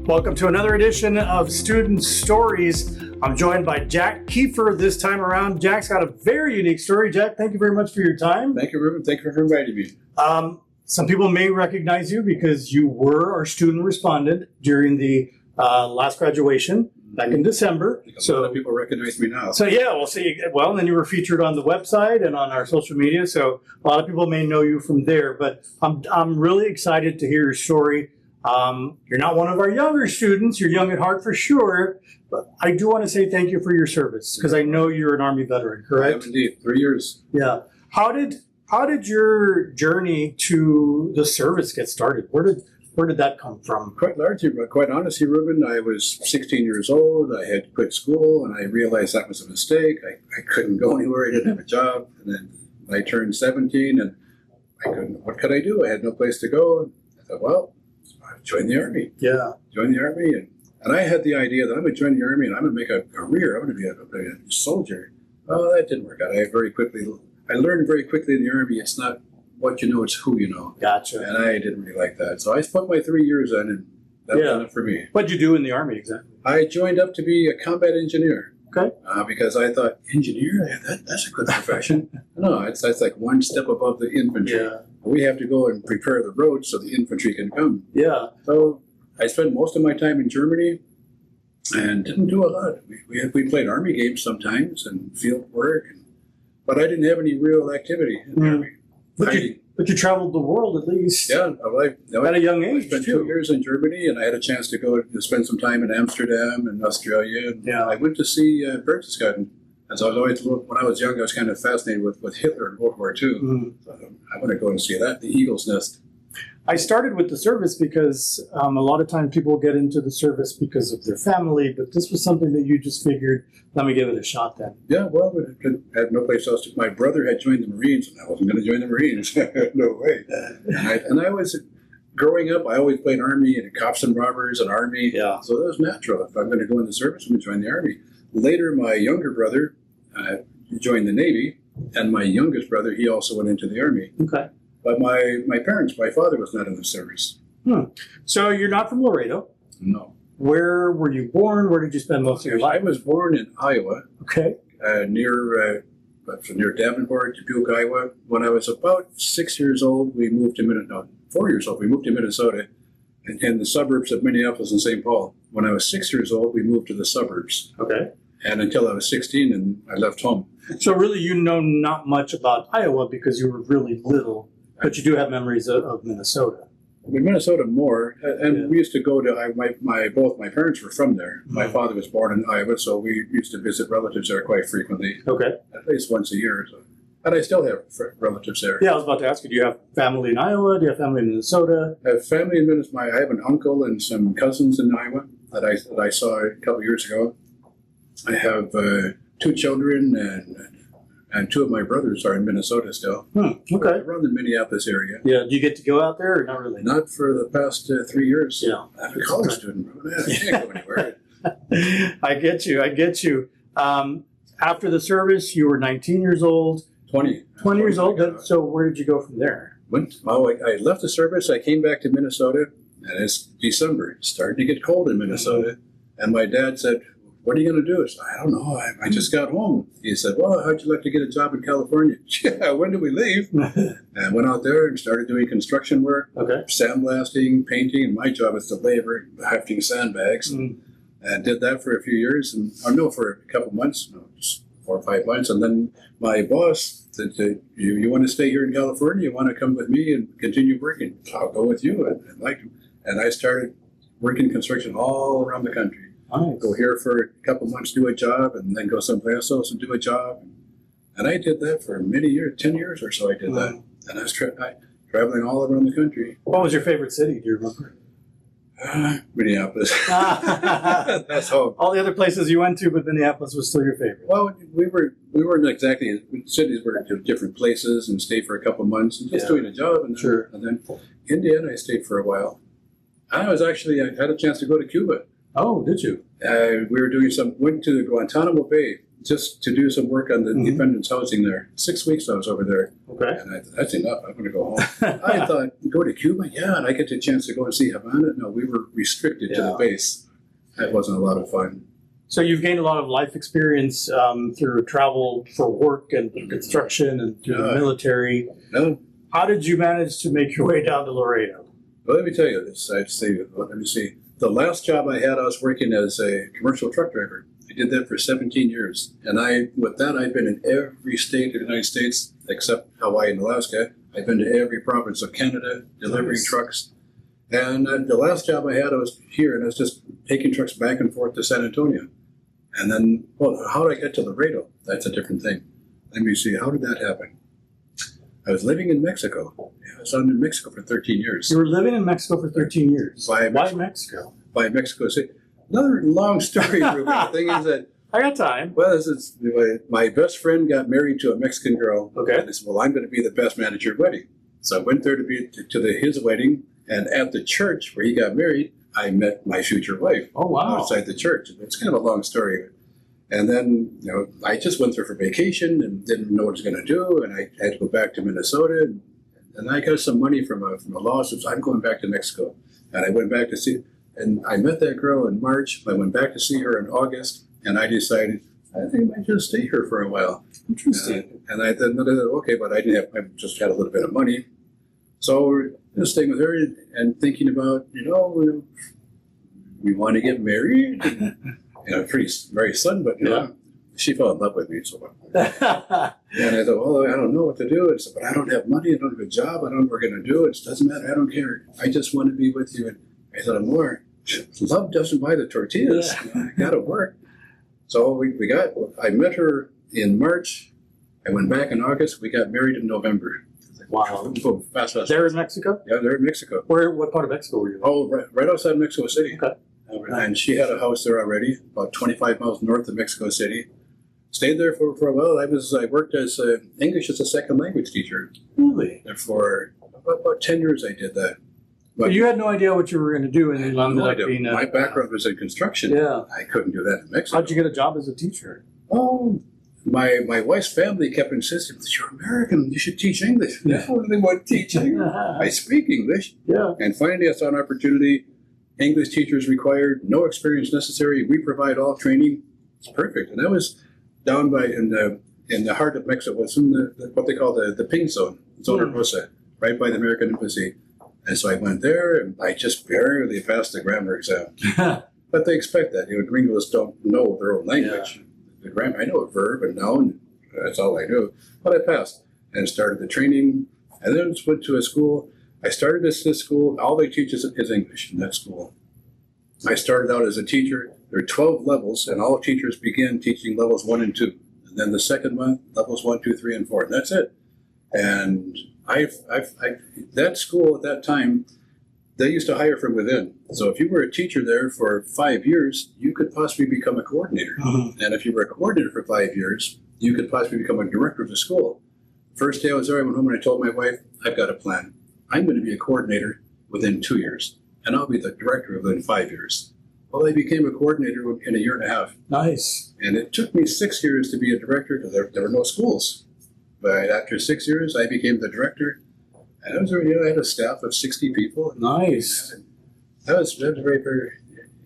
Welcome to another edition of Student Stories. I'm joined by Jack Keefer this time around. Jack's got a very unique story. Jack, thank you very much for your time. Thank you, Ruben. Thank you for inviting me. Some people may recognize you because you were our student respondent during the last graduation back in December. A lot of people recognize me now. So yeah, we'll see. Well, and then you were featured on the website and on our social media. So a lot of people may know you from there. But I'm really excited to hear your story. You're not one of our younger students. You're young at heart for sure. But I do want to say thank you for your service because I know you're an Army veteran, correct? I am indeed. 3 years. Yeah. How did your journey to the service get started? Where did that come from? Quite largely, but quite honestly, Ruben, I was 16 years old. I had quit school, and I realized that was a mistake. I couldn't go anywhere. I didn't have a job. And then I turned 17, and what could I do? I had no place to go. I thought, well, join the Army. Yeah. Join the Army. And I had the idea that I'm going to join the Army, and I'm going to make a career. I'm going to be a soldier. Oh, that didn't work out. I learned very quickly in the Army, it's not what you know, it's who you know. Gotcha. And I didn't really like that. So I put my 3 years in, and that was enough for me. What'd you do in the Army exactly? I joined up to be a combat engineer. Okay. Because I thought, engineer? That's a good profession. No, that's like one step above the infantry. Yeah. We have to go and prepare the road so the infantry can come. Yeah. So I spent most of my time in Germany and didn't do a lot. We played Army games sometimes and field work, but I didn't have any real activity in the Army. But you traveled the world at least. Yeah, at a young age. I spent 2 years in Germany, and I had a chance to go to spend some time in Amsterdam and Australia. And I went to see Berchtesgaden. And so I was always, when I was young, I was kind of fascinated with Hitler in World War II. So I want to go and see that, the Eagle's Nest. I started with the service because a lot of times people get into the service because of their family, but this was something that you just figured, let me give it a shot then. Yeah, well, I had no place else to. My brother had joined the Marines, and I wasn't going to join the Marines. No way. And I was, growing up, I always played Army and cops and robbers and Army. Yeah. So that was natural. If I'm going to go in the service, I'm going to join the Army. Later, my younger brother joined the Navy, and my youngest brother, he also went into the Army. Okay. But my father was not in the service. So you're not from Laredo? No. Where were you born? Where did you spend most of your life? I was born in Iowa. Okay. Near Davenport, Dubuque, Iowa. When I was about 6 years old, we moved to Minnesota. 4 years old, we moved to Minnesota, in the suburbs of Minneapolis and St. Paul. When I was 6 years old, we moved to the suburbs. Okay. And until I was 16, and I left home. So really, you know not much about Iowa because you were really little. But you do have memories of Minnesota. In Minnesota more, and we used to go to, both my parents were from there. My father was born in Iowa, so we used to visit relatives there quite frequently. Okay. At least once a year. So. And I still have relatives there. Yeah, I was about to ask you, do you have family in Iowa? Do you have family in Minnesota? I have family in Minnesota. I have an uncle and some cousins in Iowa that I saw a couple years ago. I have 2 children, and 2 of my brothers are in Minnesota still. Okay. Around the Minneapolis area. Yeah. Do you get to go out there or not really? Not for the past 3 years. Yeah. I'm a college student. I can't go anywhere. I get you. After the service, you were 19 years old. 20. 20 years old. So where did you go from there? I left the service. I came back to Minnesota, and it's December. It's starting to get cold in Minnesota. And my dad said, what are you going to do? I said, I don't know. I just got home. He said, well, how'd you like to get a job in California? Yeah, when do we leave? And went out there and started doing construction work, sandblasting, painting. And my job was to labor, hefting sandbags. And did that for a few years, for a couple months, just 4 or 5 months. And then my boss said, you want to stay here in California? You want to come with me and continue working? I'll go with you. And I started working construction all around the country. Nice. Go here for a couple months, do a job, and then go someplace else and do a job. And I did that for many years, 10 years or so I did that. And I was traveling all around the country. What was your favorite city? Do you remember? Minneapolis. That's home. All the other places you went to, but Minneapolis was still your favorite. Well, we weren't exactly, cities were different places and stayed for a couple months and just doing a job. And then Indiana, I stayed for a while. I had a chance to go to Cuba. Oh, did you? We were went to Guantanamo Bay just to do some work on the dependents housing there. 6 weeks I was over there. Okay. And I thought, that's enough. I'm going to go home. I thought, go to Cuba? Yeah, and I get the chance to go and see Havana. No, we were restricted to the base. That wasn't a lot of fun. So you've gained a lot of life experience through travel for work and construction and through the military. No. How did you manage to make your way down to Laredo? Well, let me tell you this. Let me see. The last job I had, I was working as a commercial truck driver. I did that for 17 years. And with that, I've been in every state of the United States except Hawaii and Alaska. I've been to every province of Canada, delivering trucks. And the last job I had, I was here, and I was just taking trucks back and forth to San Antonio. And then, well, how did I get to Laredo? That's a different thing. Let me see, how did that happen? I was living in Mexico. I was in Mexico for 13 years. You were living in Mexico for 13 years. Why Mexico? By Mexico City. Another long story, Ruben. The thing is that, I got time. well, my best friend got married to a Mexican girl. Okay. And I said, well, I'm going to be the best man at your wedding. So I went there to his wedding, and at the church where he got married, I met my future wife. Oh, wow. Outside the church. It's kind of a long story. And then, I just went there for vacation and didn't know what I was going to do. And I had to go back to Minnesota. And I got some money from a lawsuit. So I'm going back to Mexico. And I went back to see, and I met that girl in March. I went back to see her in August. And I decided, I think I might just stay here for a while. Interesting. And I thought, okay, but I just had a little bit of money. So just staying with her and thinking about, we want to get married. Very sudden, but she fell in love with me. So, and I thought, well, I don't know what to do. And so, but I don't have money. I don't have a job. I don't know what we're going to do. It doesn't matter. I don't care. I just want to be with you. And I thought, more love doesn't buy the tortillas. I got to work. So I met her in March. I went back in August. We got married in November. Wow. Boom, fast. There in Mexico? Yeah, they're in Mexico. What part of Mexico were you? Oh, right outside Mexico City. Okay. And she had a house there already, about 25 miles north of Mexico City. Stayed there for a while. I worked as English as a second language teacher. Really? For about 10 years I did that. But you had no idea what you were going to do, and you ended up being My background was in construction. Yeah. I couldn't do that in Mexico. How'd you get a job as a teacher? Oh, my wife's family kept insisting, you're American, you should teach English. Yeah. What do they want to teach English? I speak English. Yeah. And finally I saw an opportunity. English teachers required, no experience necessary. We provide all training. It's perfect. And that was down in the heart of Mexico. It's in what they call the pink zone, Zona Rosa, right by the American Embassy. And so I went there, and I just barely passed the grammar exam. But they expect that. Gringos don't know their own language. Yeah. The grammar, I know a verb and noun. That's all I knew. But I passed and started the training, and then went to a school. I started this school. All they teach is English in that school. I started out as a teacher. There are 12 levels, and all teachers begin teaching levels 1 and 2. And then the second month, levels 1, 2, 3, and 4. And that's it. And that school at that time, they used to hire from within. So if you were a teacher there for 5 years, you could possibly become a coordinator. Mm-hmm. And if you were a coordinator for 5 years, you could possibly become a director of the school. First day I was there, I went home and I told my wife, I've got a plan. I'm going to be a coordinator within 2 years, and I'll be the director within 5 years. Well, I became a coordinator in a year and a half. Nice. And it took me 6 years to be a director because there were no schools. But after 6 years, I became the director. And I had a staff of 60 people. Nice. That was very, very...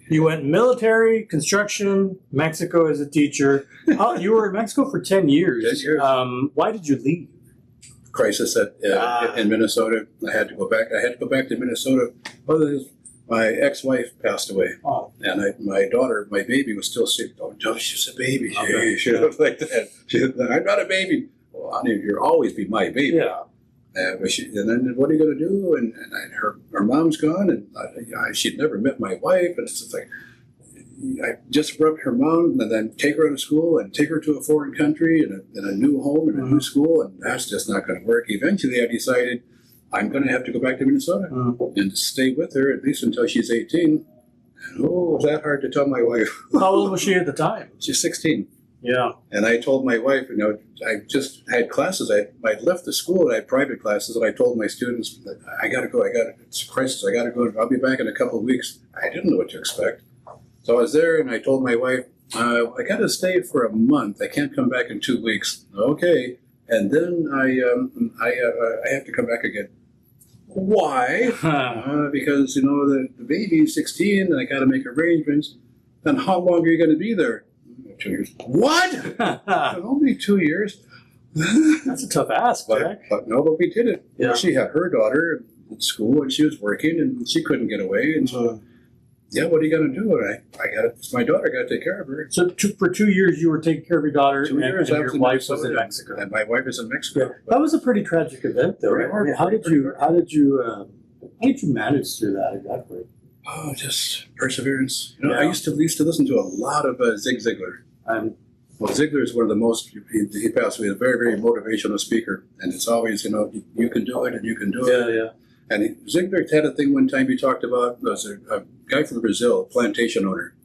You went military, construction, Mexico as a teacher. You were in Mexico for 10 years. 10 years. Why did you leave? Crisis in Minnesota. I had to go back. I had to go back to Minnesota. My ex-wife passed away. Oh. And my daughter, my baby, was still sick. Don't tell me she's a baby. Okay. She looked like that. I'm not a baby. Well, honey, you'll always be my baby. Yeah. And then what are you going to do? And her mom's gone, and she'd never met my wife. And it's just like, I just rubbed her mom, and then take her out of school and take her to a foreign country and a new home and a new school, and that's just not going to work. Eventually, I decided I'm going to have to go back to Minnesota and stay with her at least until she's 18. And was that hard to tell my wife? How old was she at the time? She's 16. Yeah. And I told my wife, I just had classes. I'd left the school, I had private classes, and I told my students, I got to go. It's a crisis. I got to go. I'll be back in a couple of weeks. I didn't know what to expect. So I was there, and I told my wife, I got to stay for a month. I can't come back in 2 weeks. Okay. And then I have to come back again. Why? Because, the baby's 16, and I got to make arrangements. Then how long are you going to be there? 2 years. What? Only 2 years. That's a tough ask, Jack. But we did it. Yeah. She had her daughter at school, and she was working, and she couldn't get away. And so, what are you going to do? My daughter got to take care of her. So for 2 years, you were taking care of your daughter, 2 years, and your wife was in Mexico. And my wife is in Mexico. Yeah. That was a pretty tragic event, though. Right? I mean, how did you manage through that exactly? Oh, just perseverance. Yeah. I used to listen to a lot of Zig Ziglar. Well, Ziglar is one of the most. He passed away. A very, very motivational speaker, and it's always, you can do it, and you can do it. Yeah. And Ziglar had a thing one time he talked about. There was a guy from Brazil, a plantation owner,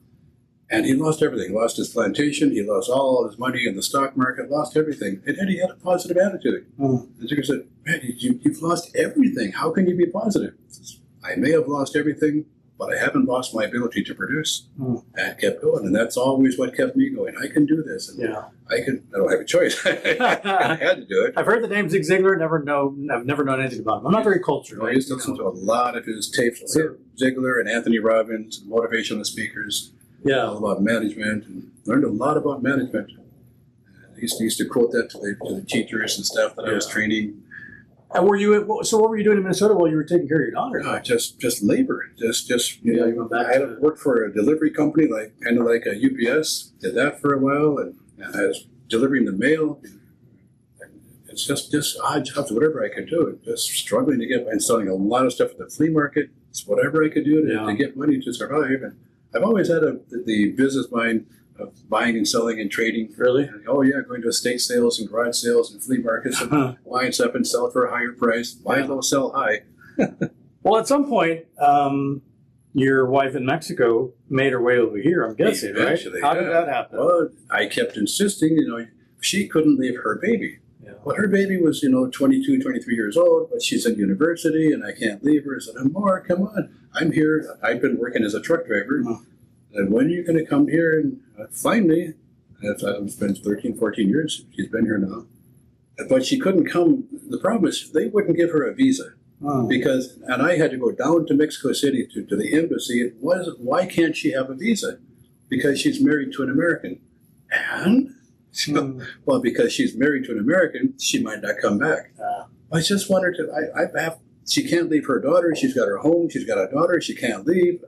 and he lost everything. He lost his plantation. He lost all his money in the stock market. Lost everything, and then he had a positive attitude. And Ziglar said, "Man, you've lost everything. How can you be positive?" I may have lost everything, but I haven't lost my ability to produce. And I kept going, and that's always what kept me going. I can do this, and I don't have a choice. I had to do it. I've heard the name Zig Ziglar. I've never known anything about him. I'm not very cultured. I used to listen to a lot of his tapes. Ziglar and Anthony Robbins, and motivational speakers. All about management, and learned a lot about management. I used to quote that to the teachers and staff that I was training. And what were you doing in Minnesota while you were taking care of your daughter? Just labor. You went back I had worked for a delivery company, kind of like a UPS. Did that for a while, and I was delivering the mail. It's just odd jobs, whatever I could do. Just struggling to get and selling a lot of stuff at the flea market. It's whatever I could do to get money to survive. And I've always had the business mind of buying and selling and trading. Really? Going to estate sales and garage sales and flea markets and buying stuff and sell it for a higher price. Buy low, sell high. Well, at some point, your wife in Mexico made her way over here, I'm guessing, Eventually, right? How did that happen? Well, I kept insisting, she couldn't leave her baby. Yeah. Well, her baby was, 22, 23 years old, but she's in university and I can't leave her. I said, Amor, come on. I'm here. I've been working as a truck driver. And when are you going to come here and find me? It's been 13, 14 years. She's been here now. But she couldn't come. The problem is they wouldn't give her a visa. And I had to go down to Mexico City to the embassy. Why can't she have a visa? Because she's married to an American. And? Because she's married to an American, she might not come back. I just wanted to, she can't leave her daughter. She's got her home. She's got a daughter. She can't leave.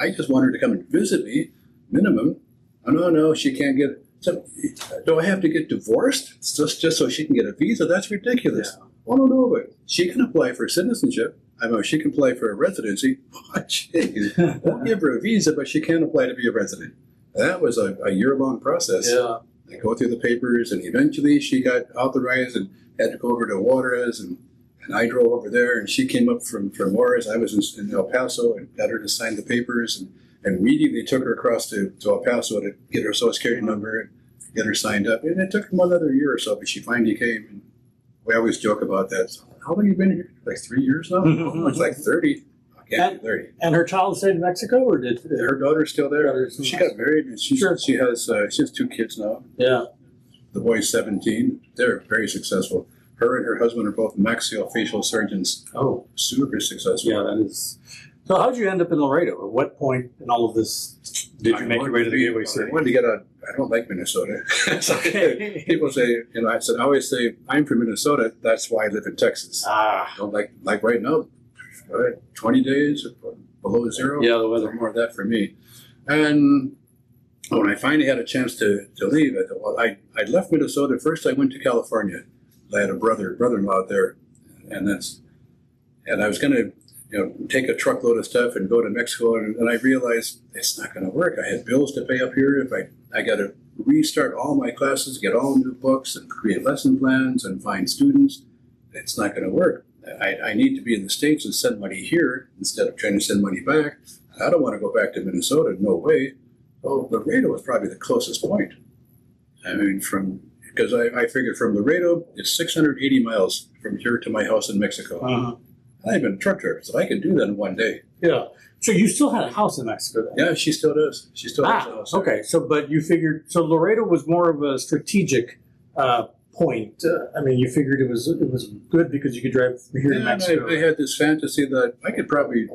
I just want her to come and visit me, minimum. Oh, no, she can't get. So, do I have to get divorced just so she can get a visa? That's ridiculous. Yeah. Well, no, but she can apply for citizenship. She can apply for a residency. Won't give her a visa, but she can apply to be a resident. That was a year-long process. Yeah. I go through the papers, and eventually she got authorized and had to go over to Juarez, and I drove over there, and she came up from Juarez. I was in El Paso and got her to sign the papers, and immediately took her across to El Paso to get her Social Security number and get her signed up. And it took another year or so, but she finally came. And we always joke about that. So, how long have you been here? Like 3 years now? It's like 30. I can't be 30. And her child stayed in Mexico, or did her daughter's still there? She got married, and she has 2 kids now. Yeah. The boy's 17. They're very successful. Her and her husband are both maxillofacial surgeons. Oh. Super successful. Yeah, that is. So how did you end up in Laredo? At what point in all of this did you make your way to the Gateway City? I wanted to get out. I don't like Minnesota. Okay. People say, I always say, I'm from Minnesota. That's why I live in Texas. I don't like right now, 20 days below zero. Yeah, the weather. More of that for me. And when I finally had a chance to leave, I thought, well, I left Minnesota. First, I went to California. I had a brother-in-law out there, and I was going to, take a truckload of stuff and go to Mexico, and I realized it's not going to work. I had bills to pay up here. If I got to restart all my classes, get all new books, and create lesson plans and find students. It's not going to work. I need to be in the States and send money here instead of trying to send money back. I don't want to go back to Minnesota. No way. Oh, Laredo was probably the closest point. Because I figured from Laredo, it's 680 miles from here to my house in Mexico. I've been a truck driver, so I could do that in one day. Yeah. So you still had a house in Mexico then? Yeah, she still does. She still has a house. Okay. So, but you figured, so Laredo was more of a strategic point. I mean, you figured it was good because you could drive from here to And Mexico. I had this fantasy that I could probably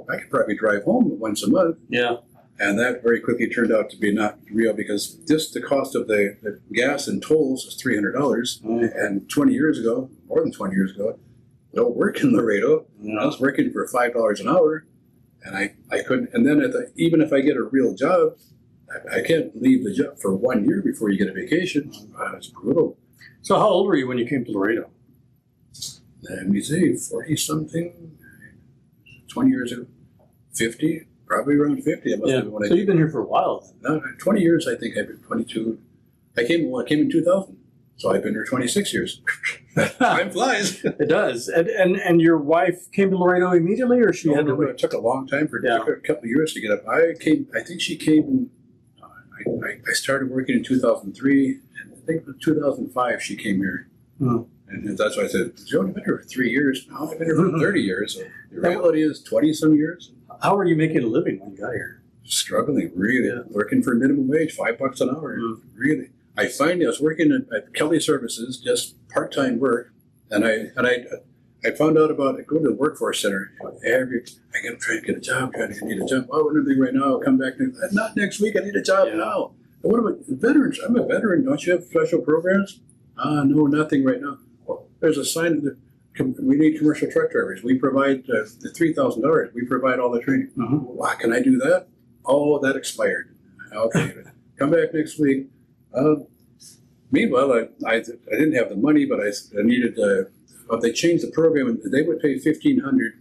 drive home once a month. Yeah. And that very quickly turned out to be not real because just the cost of the gas and tolls was $300. And 20 years ago, more than 20 years ago, I don't work in Laredo. I was working for $5 an hour, and I couldn't. And then even if I get a real job, I can't leave the job for 1 year before you get a vacation. It's brutal. So how old were you when you came to Laredo? Let me see, 40 something, 20 years ago, 50. Probably around 50. I must have been when So you've been here for a while then. No, 20 years, I think I've been 22. I came in 2000, so I've been here 26 years. Time flies. It does. And your wife came to Laredo immediately, or she had to wait? It took a long time for Yeah. it took a couple of years to get up. I think she came, I started working in 2003, and I think in 2005 she came here. And that's why I said, Joe, you've been here for 3 years. No, I've been here for 30 years. So the reality is 20-some years. How are you making a living when you got here? Struggling, really. Yeah. Working for minimum wage, $5 an hour. Really. I was working at Kelly Services, just part-time work, and I found out about it. Go to the workforce center. I got trying to get a job, need a job. Oh, nothing right now. I'll come back. Not next week. I need a job now. And what about veterans? I'm a veteran. Don't you have special programs? No, nothing right now. Well, there's a sign that we need commercial truck drivers. We provide the $3,000. We provide all the training. Wow, can I do that? Oh, that expired. Okay, come back next week. Meanwhile, I didn't have the money, but I needed they changed the program, and they would pay $1,500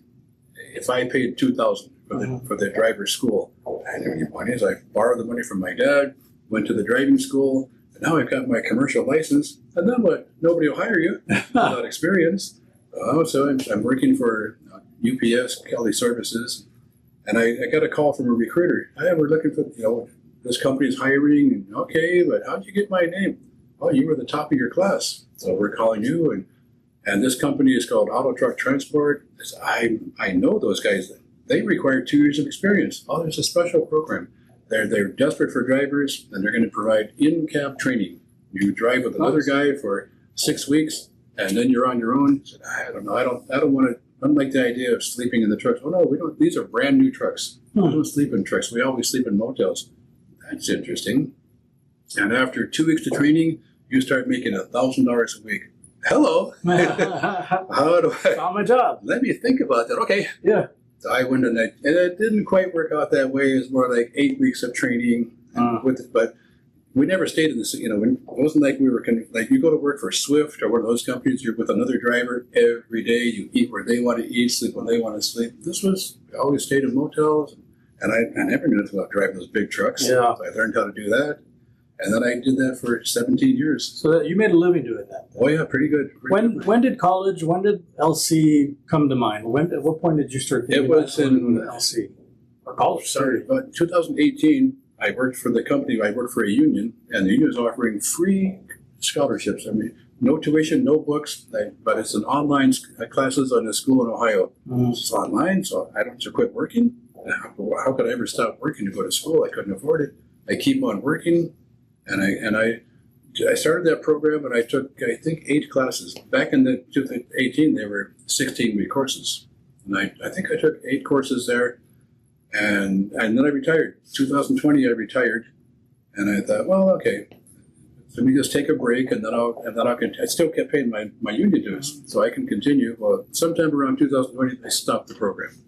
if I paid $2,000 for the driver's school. I didn't have any money, so I borrowed the money from my dad, went to the driving school, and now I've got my commercial license. And then what? Nobody will hire you without experience. So I'm working for UPS, Kelly Services, and I got a call from a recruiter. We're looking for, this company's hiring. And, okay, but how'd you get my name? Oh, you were the top of your class, so we're calling you. And this company is called Auto Truck Transport. I know those guys. They require 2 years of experience. Oh, there's a special program. They're desperate for drivers, and they're going to provide in-cab training. You drive with another guy for 6 weeks, and then you're on your own. I said, I don't know. I don't want to. I don't like the idea of sleeping in the trucks. Oh no, we don't. These are brand new trucks. We don't sleep in trucks. We always sleep in motels. That's interesting. And after 2 weeks of training, you start making $1,000 a week. Hello. How do I? Found my job. Let me think about that. Okay. Yeah. So I went and it didn't quite work out that way. It was more like 8 weeks of training but we never stayed in this. It wasn't like we were like you go to work for Swift or one of those companies. You're with another driver every day. You eat where they want to eat, sleep when they want to sleep. I always stayed in motels, and I never knew anything about driving those big trucks. Yeah. So I learned how to do that, and then I did that for 17 years. So you made a living doing that. Oh yeah, pretty good. When did college? When did LC come to mind? At what point did you start thinking It was about in LC or college? Sorry, but 2018. I worked for the company. I worked for a union, and the union is offering free scholarships. I mean, no tuition, no books, but it's an online classes on a school in Ohio. It's online, so I don't have to quit working. How could I ever stop working to go to school? I couldn't afford it. I keep on working, and I started that program, and I took, I think, 8 classes. Back in 2018, they were 16-week courses, and I think I took 8 courses there. And then I retired. 2020, I retired, and I thought, well, okay, let me just take a break, and then I'll continue. I still kept paying my union dues, so I can continue. Well, sometime around 2020, they stopped the program.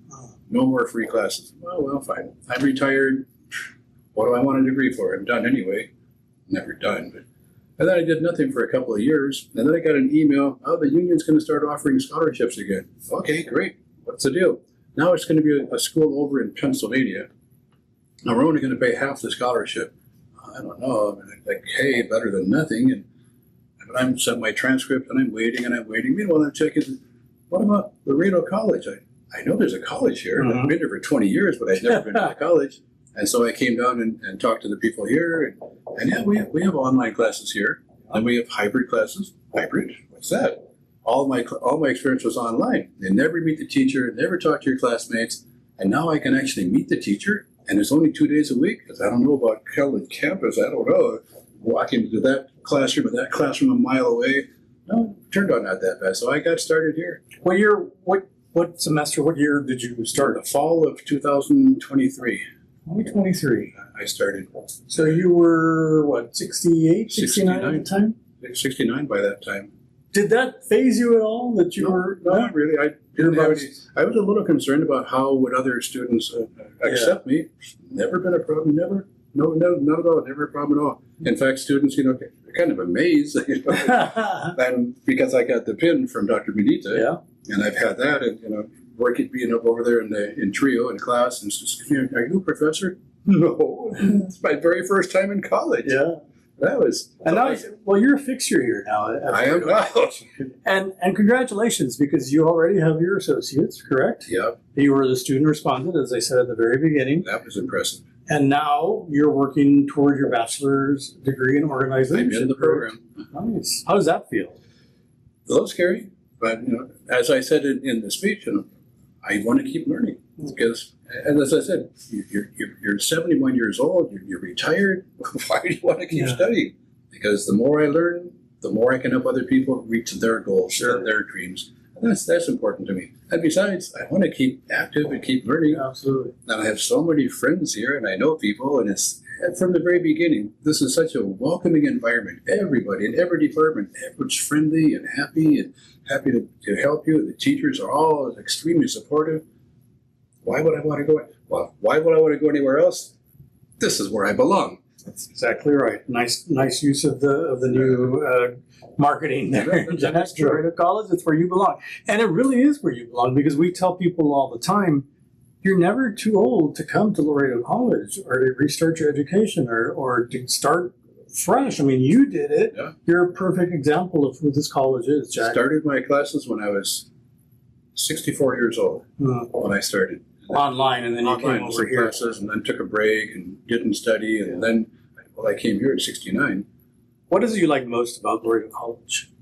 No more free classes. Well, fine. I'm retired. What do I want a degree for? I'm done anyway. Never done. And then I did nothing for a couple of years, and then I got an email. Oh, the union's going to start offering scholarships again. Okay, great. What's the deal? Now it's going to be a school over in Pennsylvania. Now we're only going to pay half the scholarship. I don't know. Like, hey, better than nothing. But I'm sent my transcript, and I'm waiting. Meanwhile, I'm checking. What about Laredo College? I know there's a college here. I've been here for 20 years, but I've never been to college. And so I came down and talked to the people here. And yeah, we have online classes here. And we have hybrid classes. Hybrid? What's that? all my experience was online. You never meet the teacher, never talk to your classmates, and now I can actually meet the teacher, and it's only 2 days a week, because I don't know about college campus, I don't know. Walking to that classroom and that classroom a mile away, no, turned out not that bad. So I got started here. What year, what semester, what year did you start? The fall of 2023. Only 23. I started. So you were, what, 68, 69 at the time? 69 by that time. Did that phase you at all that you were? No, not really. I didn't have any. I was a little concerned about how would other students accept me. Never been a problem. Never. No, not at all. Never a problem at all. In fact, students, are kind of amazed, and because I got the pin from Dr. Benita, Yeah. and I've had that, and working, being up over there in trio in class, and just, are you a professor? No, it's my very first time in college. Yeah. That was. And now, well, you're a fixture here now. I am now. And congratulations, because you already have your associates, correct? Yep. You were the student respondent, as I said at the very beginning. That was impressive. And now you're working toward your bachelor's degree in organization. I'm in the program. Nice. How does that feel? A little scary, but as I said in the speech, I want to keep learning because, and as I said, you're 71 years old. You're retired. Why do you want to keep studying? Because the more I learn, the more I can help other people reach their goals and their dreams. And that's important to me. And besides, I want to keep active and keep learning. Absolutely. And I have so many friends here, and I know people, and and from the very beginning, this is such a welcoming environment. Everybody in every department, everyone's friendly and happy to help you. The teachers are all extremely supportive. Why would I want to go? Well, why would I want to go anywhere else? This is where I belong. That's exactly right. Nice use of the new marketing there in Laredo College. It's where you belong, and it really is where you belong, because we tell people all the time, you're never too old to come to Laredo College or to restart your education or to start fresh. I mean, you did it. Yeah. You're a perfect example of who this college is, Jack. Started my classes when I was 64 years old when I started. Online, and then you came over here. Classes, and then took a break and didn't study, and then I came here at 69. What is it you like most about Laredo College?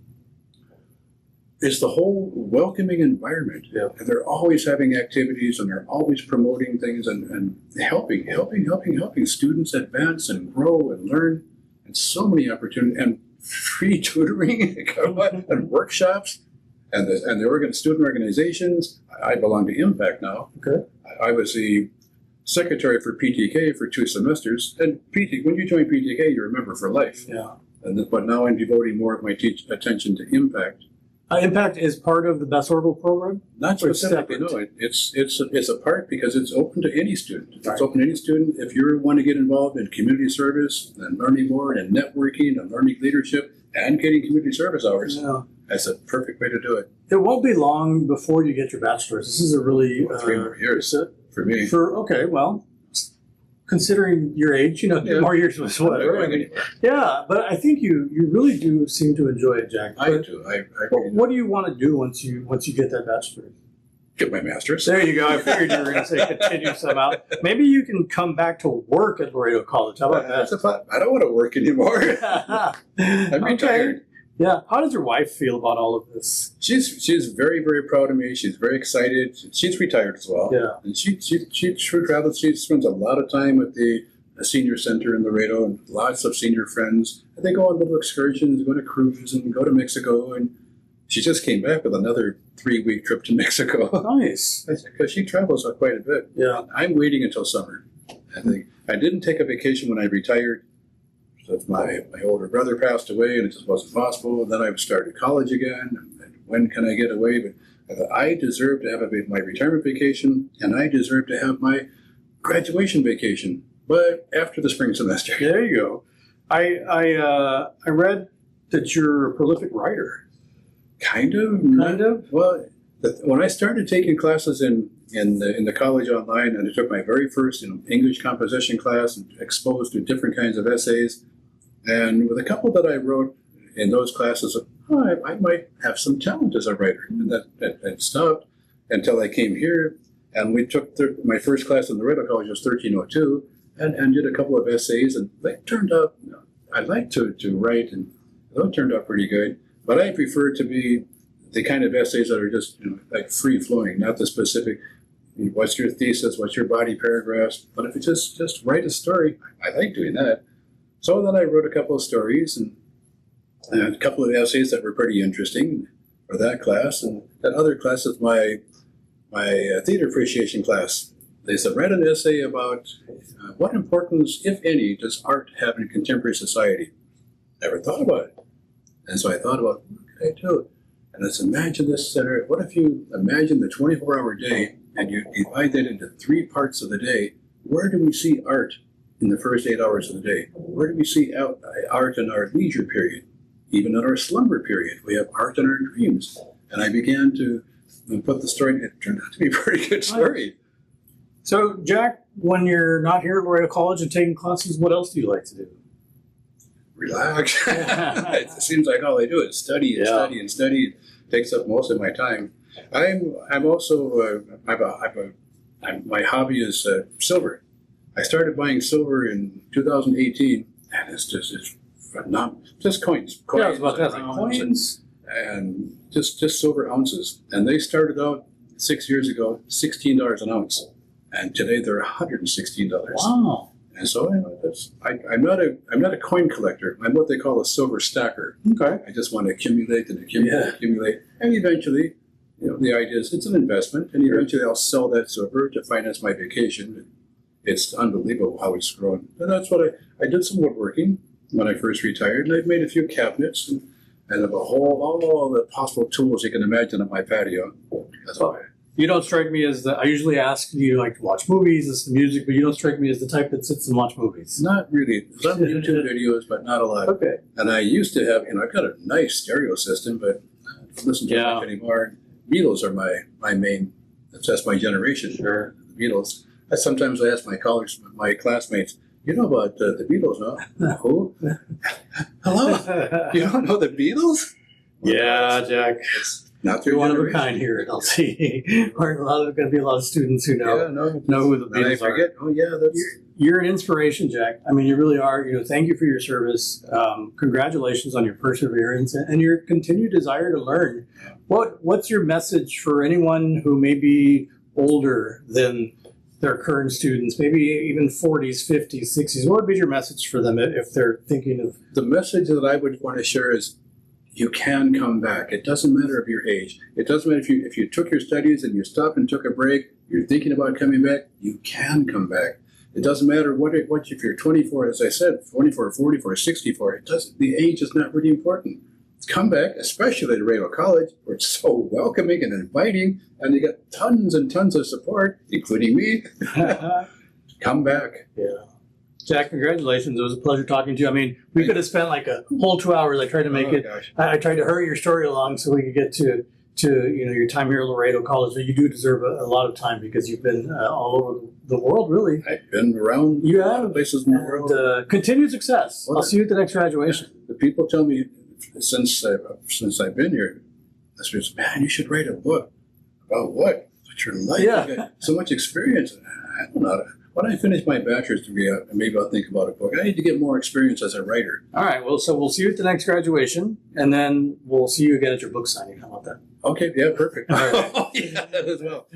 It's the whole welcoming environment. Yeah. And they're always having activities, and they're always promoting things and helping students advance and grow and learn. And so many opportunities, and free tutoring and workshops, and the student organizations. I belong to Impact now. Okay. I was the secretary for PTK for 2 semesters. And when you join PTK, you're a member for life. Yeah. But now I'm devoting more of my attention to Impact. Impact is part of the Best Orbital program? Not specifically, no. It's a part because it's open to any student. It's open to any student. If you want to get involved in community service and learning more and networking and learning leadership and getting community service hours, that's a perfect way to do it. It won't be long before you get your bachelor's. This is a really 3 more years for me. Okay, well, considering your age, 3 more years was what? Right? Yeah, but I think you really do seem to enjoy it, Jack. I do. What do you want to do once you get that bachelor's? Get my master's. There you go. I figured you were going to say continue somehow. Maybe you can come back to work at Laredo College. How about that? I don't want to work anymore. I'm retired. Yeah. How does your wife feel about all of this? She's very, very proud of me. She's very excited. She's retired as well. Yeah. And she travels. She spends a lot of time at the senior center in Laredo, and lots of senior friends. And they go on little excursions, go to cruise, and go to Mexico. And she just came back with another 3-week trip to Mexico. Nice. Because she travels quite a bit. Yeah. I'm waiting until summer. I didn't take a vacation when I retired. So my older brother passed away, and it just wasn't possible. And then I started college again. And when can I get away? But I deserve to have my retirement vacation, and I deserve to have my graduation vacation. But after the spring semester. There you go. I read that you're a prolific writer. Kind of. Well, when I started taking classes in the college online, and I took my very first English composition class and exposed to different kinds of essays, and with a couple that I wrote in those classes, I might have some talent as a writer. And that stopped until I came here, and we took my first class in Laredo College was 1302, and did a couple of essays, and they turned out, I like to write, and those turned out pretty good. But I prefer to be the kind of essays that are just like free flowing, not the specific. What's your thesis? What's your body paragraphs? But if you just write a story, I like doing that. So then I wrote a couple of stories and a couple of essays that were pretty interesting for that class. And that other class is my theater appreciation class. They said, write an essay about what importance, if any, does art have in contemporary society? Never thought about it. And so I thought about, what could I do? And let's imagine this center. What if you imagine the 24-hour day and you divide that into 3 parts of the day? Where do we see art in the first 8 hours of the day? Where do we see art in our leisure period? Even in our slumber period, we have art in our dreams. And I began to put the story, it turned out to be a pretty good story. So, Jack, when you're not here at Laredo College and taking classes, what else do you like to do? Relax. It seems like all I do is study and study and study. It takes up most of my time. I'm also my hobby is silver. I started buying silver in 2018, and it's not just coins. Yeah, I was about to ask, coins and just silver ounces. And they started out 6 years ago, $16 an ounce, and today they're $116. Wow. And so I'm not a coin collector. I'm what they call a silver stacker. Okay. I just want to accumulate and accumulate, and eventually, the idea is it's an investment, and eventually I'll sell that silver to finance my vacation. It's unbelievable how it's grown, and that's what I did some woodworking when I first retired, and I've made a few cabinets and have all the possible tools you can imagine on my patio. That's all. You don't strike me as I usually ask, do you like to watch movies, listen to music, but you don't strike me as the type that sits and watch movies. Not really. Some YouTube videos, but not a lot. Okay. And I used to have, I've got a nice stereo system, but I don't listen to much anymore. Beatles are my main, that's my generation. Sure. The Beatles. Sometimes I ask my colleagues, my classmates, you know about the Beatles, no? Who? Hello? You don't know the Beatles? Yeah, Jack. It's not your You're one of a generation. kind here at LC. Going to be a lot of students who know who the And I Beatles are. forget. Oh, yeah, that's... You're an inspiration, Jack. I mean, you really are. Thank you for your service. Congratulations on your perseverance and your continued desire to learn. What's your message for anyone who may be older than their current students, maybe even 40s, 50s, 60s? What would be your message for them if they're thinking of... The message that I would want to share is you can come back. It doesn't matter of your age. It doesn't matter if you took your studies and you stopped and took a break, you're thinking about coming back, you can come back. It doesn't matter what if you're 24, as I said, 24, 44, 64. The age is not really important. Come back, especially at Laredo College, where it's so welcoming and inviting, and you get tons and tons of support, including me. Come back. Yeah. Jack, congratulations. It was a pleasure talking to you. I mean, we could have spent like a whole 2 hours. I tried to make I tried to hurry your story along so we could get to your time here at Laredo College. But you do deserve a lot of time because you've been all over the world, really. I've been around places in the world. Continued success. I'll see you at the next graduation. The people tell me since I've been here, I said, man, you should write a book. About what? About your life. Yeah. You got so much experience. I don't know. When I finish my bachelor's degree, maybe I'll think about a book. I need to get more experience as a writer. All right. Well, so we'll see you at the next graduation, and then we'll see you again at your book signing. How about that? Okay. Yeah, perfect. All right. Yeah, that as well.